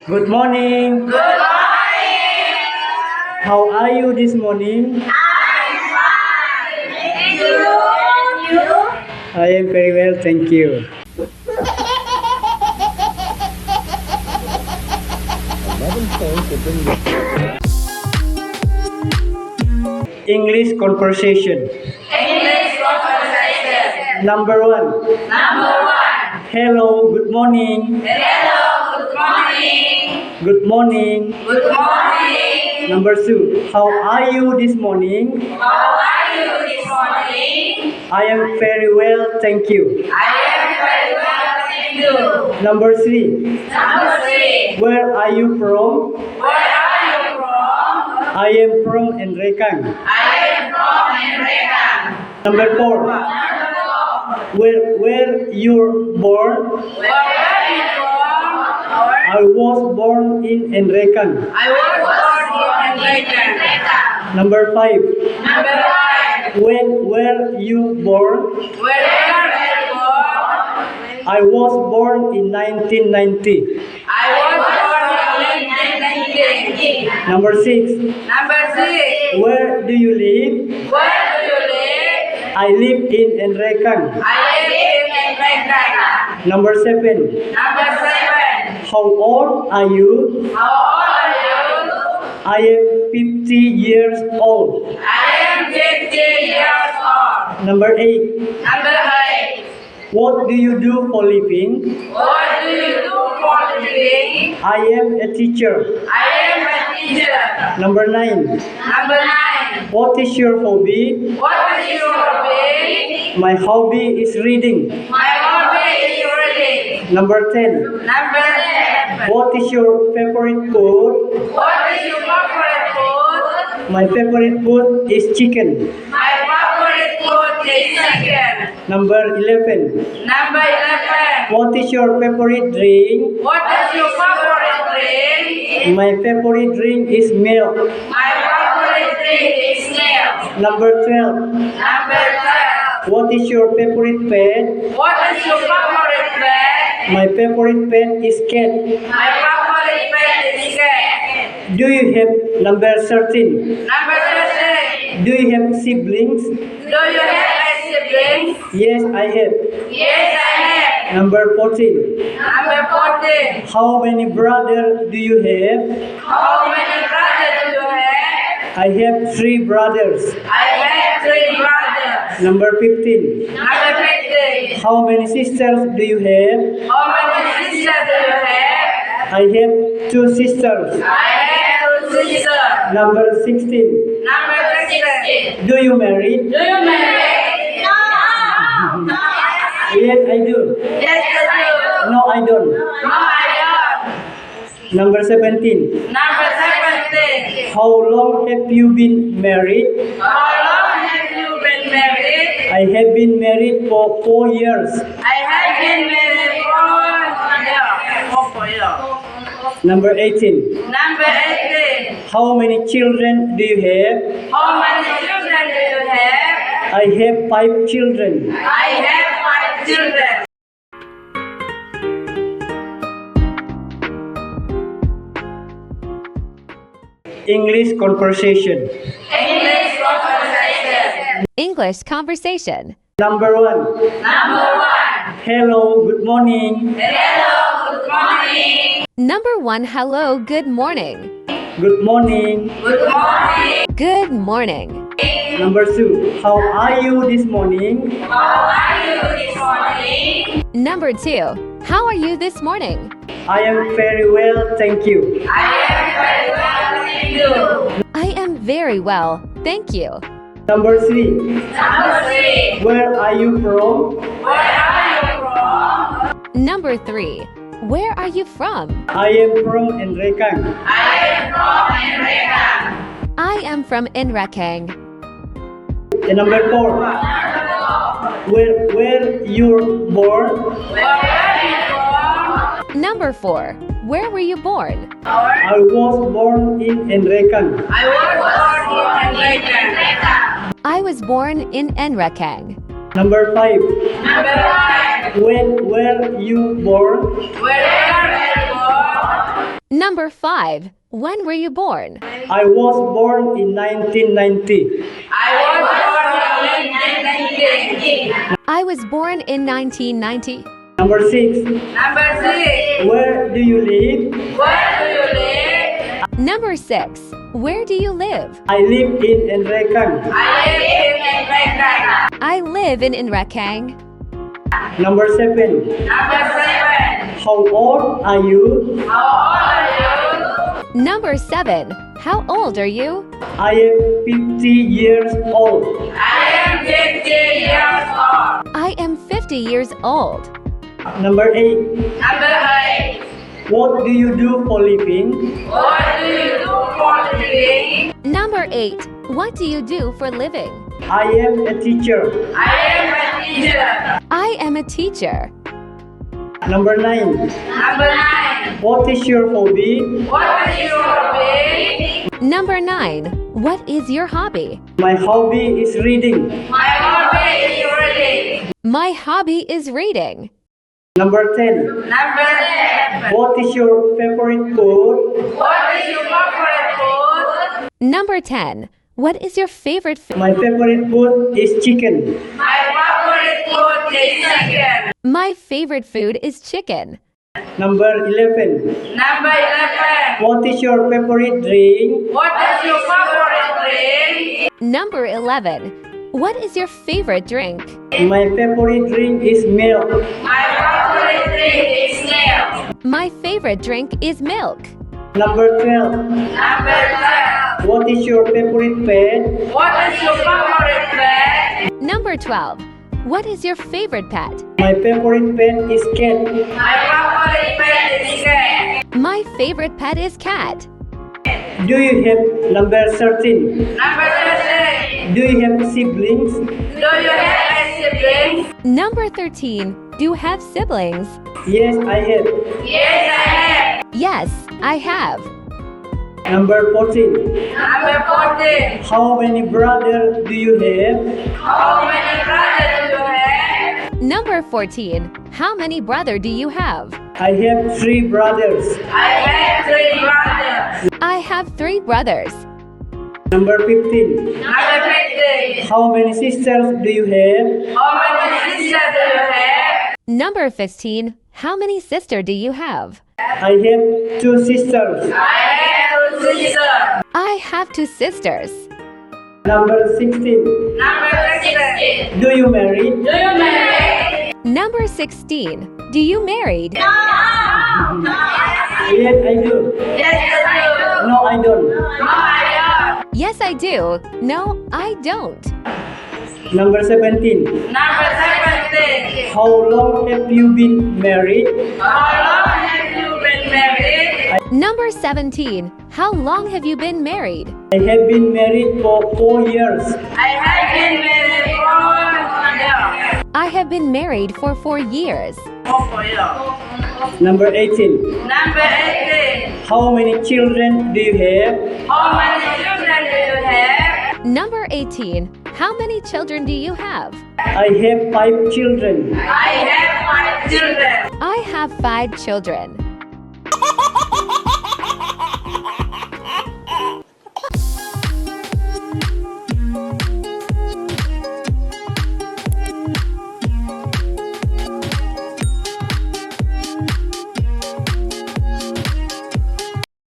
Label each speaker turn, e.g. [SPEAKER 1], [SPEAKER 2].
[SPEAKER 1] Good morning.
[SPEAKER 2] Good morning.
[SPEAKER 1] How are you this morning?
[SPEAKER 2] I'm fine. Thank you. And you?
[SPEAKER 1] I am very well, thank you. English conversation.
[SPEAKER 2] English conversation.
[SPEAKER 1] Number 1.
[SPEAKER 2] Number 1.
[SPEAKER 1] Hello, good morning.
[SPEAKER 2] Hello. Good morning.
[SPEAKER 1] Good morning.
[SPEAKER 2] Good morning.
[SPEAKER 1] Number 2. How are you this morning?
[SPEAKER 2] How are you this morning?
[SPEAKER 1] I am very well, thank you.
[SPEAKER 2] I am very well, thank you.
[SPEAKER 1] Number 3.
[SPEAKER 2] Number 3.
[SPEAKER 1] Where are you from?
[SPEAKER 2] Where are you from?
[SPEAKER 1] I am from Enrekang.
[SPEAKER 2] I am from Enrekang.
[SPEAKER 1] Number 4.
[SPEAKER 2] Number 4.
[SPEAKER 1] Where you're born?
[SPEAKER 2] Where are you from?
[SPEAKER 1] I was born in Enrekang.
[SPEAKER 2] I was born in Enrekang.
[SPEAKER 1] Number 5.
[SPEAKER 2] Number 5.
[SPEAKER 1] When were you born?
[SPEAKER 2] Where are you born?
[SPEAKER 1] I was born in 1990.
[SPEAKER 2] I was born in 1990.
[SPEAKER 1] Number 6.
[SPEAKER 2] Number 6.
[SPEAKER 1] Where do you live?
[SPEAKER 2] Where do you live?
[SPEAKER 1] I live in Enrekang.
[SPEAKER 2] I live in Enrekang.
[SPEAKER 1] Number 7.
[SPEAKER 2] Number 7.
[SPEAKER 1] How old are you?
[SPEAKER 2] How old are you?
[SPEAKER 1] I am 50 years old.
[SPEAKER 2] I am 50 years old.
[SPEAKER 1] Number 8.
[SPEAKER 2] Number 8.
[SPEAKER 1] What do you do for living?
[SPEAKER 2] What do you do for a living?
[SPEAKER 1] I am a teacher.
[SPEAKER 2] I am a teacher.
[SPEAKER 1] Number 9.
[SPEAKER 2] Number 9.
[SPEAKER 1] What is your hobby?
[SPEAKER 2] What is your hobby?
[SPEAKER 1] My hobby is reading.
[SPEAKER 2] My hobby is reading.
[SPEAKER 1] Number 10.
[SPEAKER 2] Number 10.
[SPEAKER 1] What is your favorite food?
[SPEAKER 2] What is your favorite food?
[SPEAKER 1] My favorite food is chicken.
[SPEAKER 2] My favorite food is chicken.
[SPEAKER 1] Number 11.
[SPEAKER 2] Number 11.
[SPEAKER 1] What is your favorite drink?
[SPEAKER 2] What is your favorite drink?
[SPEAKER 1] My favorite drink is milk.
[SPEAKER 2] My favorite drink is milk.
[SPEAKER 1] Number 12.
[SPEAKER 2] Number 12.
[SPEAKER 1] What is your favorite pet?
[SPEAKER 2] What is your favorite pet?
[SPEAKER 1] My favorite pet is cat.
[SPEAKER 2] My favorite pet is cat.
[SPEAKER 1] Do you have number 13?
[SPEAKER 2] Number 13.
[SPEAKER 1] Do you have siblings?
[SPEAKER 2] Do you have a sibling?
[SPEAKER 1] Yes, I have.
[SPEAKER 2] Yes, I have.
[SPEAKER 1] Number 14.
[SPEAKER 2] Number 14.
[SPEAKER 1] How many brothers do you have?
[SPEAKER 2] How many brothers do you have?
[SPEAKER 1] I have 3 brothers.
[SPEAKER 2] I have 3 brothers.
[SPEAKER 1] Number 15.
[SPEAKER 2] Number 15.
[SPEAKER 1] How many sisters do you have?
[SPEAKER 2] How many sisters do you have?
[SPEAKER 1] I have 2 sisters.
[SPEAKER 2] I have 2 sisters.
[SPEAKER 1] Number 16.
[SPEAKER 2] Number 16.
[SPEAKER 1] Do you marry?
[SPEAKER 2] Do you marry? No.
[SPEAKER 1] Yes, I do.
[SPEAKER 2] Yes, I do.
[SPEAKER 1] No, I don't.
[SPEAKER 2] No, I don't.
[SPEAKER 1] Number 17.
[SPEAKER 2] Number 17.
[SPEAKER 1] How long have you been married?
[SPEAKER 2] How long have you been married?
[SPEAKER 1] I have been married for 4 years.
[SPEAKER 2] I have been married for 4 years.
[SPEAKER 1] Number 18.
[SPEAKER 2] Number 18.
[SPEAKER 1] How many children do you have?
[SPEAKER 2] How many children do you have?
[SPEAKER 1] I have 5 children.
[SPEAKER 2] I have 5 children.
[SPEAKER 1] English conversation.
[SPEAKER 2] English conversation.
[SPEAKER 3] English conversation.
[SPEAKER 1] Number 1.
[SPEAKER 2] Number 1.
[SPEAKER 1] Hello, good morning.
[SPEAKER 2] Hello, good morning.
[SPEAKER 3] Number 1, hello, good morning.
[SPEAKER 1] Good morning.
[SPEAKER 2] Good morning.
[SPEAKER 3] Good morning.
[SPEAKER 1] Number 2. How are you this morning?
[SPEAKER 2] How are you this morning?
[SPEAKER 3] Number 2, how are you this morning?
[SPEAKER 1] I am very well, thank you.
[SPEAKER 2] I am very well, thank you.
[SPEAKER 3] I am very well, thank you.
[SPEAKER 1] Number 3.
[SPEAKER 2] Number 3.
[SPEAKER 1] Where are you from?
[SPEAKER 2] Where are you from?
[SPEAKER 3] Number 3, where are you from?
[SPEAKER 1] I am from Enrekang.
[SPEAKER 2] I am from Enrekang.
[SPEAKER 3] I am from Enrekang.
[SPEAKER 1] And number 4.
[SPEAKER 2] Number 4.
[SPEAKER 1] Where you're born?
[SPEAKER 2] Where are you from?
[SPEAKER 3] Number 4, where were you born?
[SPEAKER 1] I was born in Enrekang.
[SPEAKER 2] I was born in Enrekang.
[SPEAKER 3] I was born in Enrekang.
[SPEAKER 1] Number 5.
[SPEAKER 2] Number 5.
[SPEAKER 1] When were you born?
[SPEAKER 2] Where are you born?
[SPEAKER 3] Number 5. When were you born?
[SPEAKER 1] I was born in 1990.
[SPEAKER 2] I was born in 1990.
[SPEAKER 3] I was born in 1990.
[SPEAKER 1] Number 6.
[SPEAKER 2] Number 6.
[SPEAKER 1] Where do you live?
[SPEAKER 2] Where do you live?
[SPEAKER 3] Number 6. Where do you live?
[SPEAKER 1] I live in Enrekang.
[SPEAKER 2] I live in Enrekang.
[SPEAKER 3] I live in Enrekang.
[SPEAKER 1] Number 7.
[SPEAKER 2] Number 7.
[SPEAKER 1] How old are you?
[SPEAKER 2] How old are you?
[SPEAKER 3] Number 7. How old are you?
[SPEAKER 1] I am 50 years old.
[SPEAKER 2] I am 50 years old.
[SPEAKER 3] I am 50 years old.
[SPEAKER 1] Number 8.
[SPEAKER 2] Number 8.
[SPEAKER 1] What do you do for living?
[SPEAKER 2] What do you do for living?
[SPEAKER 3] Number 8. What do you do for living?
[SPEAKER 1] I am a teacher.
[SPEAKER 2] I am a teacher.
[SPEAKER 3] I am a teacher.
[SPEAKER 1] Number 9.
[SPEAKER 2] Number 9.
[SPEAKER 1] What is your hobby?
[SPEAKER 2] What is your hobby?
[SPEAKER 3] Number 9. What is your hobby?
[SPEAKER 1] My hobby is reading.
[SPEAKER 2] My hobby is reading.
[SPEAKER 3] My hobby is reading.
[SPEAKER 1] Number 10.
[SPEAKER 2] Number 11.
[SPEAKER 1] What is your favorite food?
[SPEAKER 2] What is your favorite food?
[SPEAKER 3] Number 10. What is your favorite food?
[SPEAKER 1] My favorite food is chicken.
[SPEAKER 2] My favorite food is chicken.
[SPEAKER 3] My favorite food is chicken.
[SPEAKER 1] Number 11.
[SPEAKER 2] Number 11.
[SPEAKER 1] What is your favorite drink?
[SPEAKER 2] What is your favorite drink?
[SPEAKER 3] Number 11. What is your favorite drink?
[SPEAKER 1] My favorite drink is milk.
[SPEAKER 2] My favorite drink is milk.
[SPEAKER 3] My favorite drink is milk.
[SPEAKER 1] Number 12.
[SPEAKER 2] Number 12.
[SPEAKER 1] What is your favorite pet?
[SPEAKER 2] What is your favorite pet?
[SPEAKER 3] Number 12. What is your favorite pet?
[SPEAKER 1] My favorite pet is cat.
[SPEAKER 2] My favorite pet is cat.
[SPEAKER 3] My favorite pet is cat.
[SPEAKER 1] Do you have number 13?
[SPEAKER 2] Number 13.
[SPEAKER 1] Do you have siblings?
[SPEAKER 2] Do you have a sibling?
[SPEAKER 3] Number 13. Do you have siblings?
[SPEAKER 1] Yes, I have.
[SPEAKER 2] Yes, I have.
[SPEAKER 3] Yes, I have.
[SPEAKER 1] Number 14.
[SPEAKER 2] Number 14.
[SPEAKER 1] How many brothers do you have?
[SPEAKER 2] How many brothers do you have?
[SPEAKER 3] Number 14. How many brother do you have?
[SPEAKER 1] I have 3 brothers.
[SPEAKER 2] I have 3 brothers.
[SPEAKER 3] I have 3 brothers.
[SPEAKER 1] Number 15.
[SPEAKER 2] Number 15.
[SPEAKER 1] How many sisters do you have?
[SPEAKER 2] How many sisters do you have?
[SPEAKER 3] Number 15. How many sister do you have?
[SPEAKER 1] I have 2 sisters.
[SPEAKER 2] I have 2 sisters.
[SPEAKER 3] I have 2 sisters.
[SPEAKER 1] Number 16.
[SPEAKER 2] Number 16.
[SPEAKER 1] Do you marry?
[SPEAKER 2] Do you marry?
[SPEAKER 3] Number 16. Do you married?
[SPEAKER 2] No.
[SPEAKER 1] Yes, I do.
[SPEAKER 2] Yes, I do.
[SPEAKER 1] No, I don't.
[SPEAKER 2] No, I don't.
[SPEAKER 3] Yes, I do. No, I don't.
[SPEAKER 1] Number 17.
[SPEAKER 2] Number 17.
[SPEAKER 1] How long have you been married?
[SPEAKER 2] How long have you been married?
[SPEAKER 3] Number 17. How long have you been married?
[SPEAKER 1] I have been married for 4 years.
[SPEAKER 2] I have been married for 1 year.
[SPEAKER 3] I have been married for 4 years.
[SPEAKER 1] Number 18.
[SPEAKER 2] Number 18.
[SPEAKER 1] How many children do you have?
[SPEAKER 2] How many children do you have?
[SPEAKER 3] Number 18. How many children do you have?
[SPEAKER 1] I have 5 children.
[SPEAKER 2] I have 5 children.
[SPEAKER 3] I have 5 children.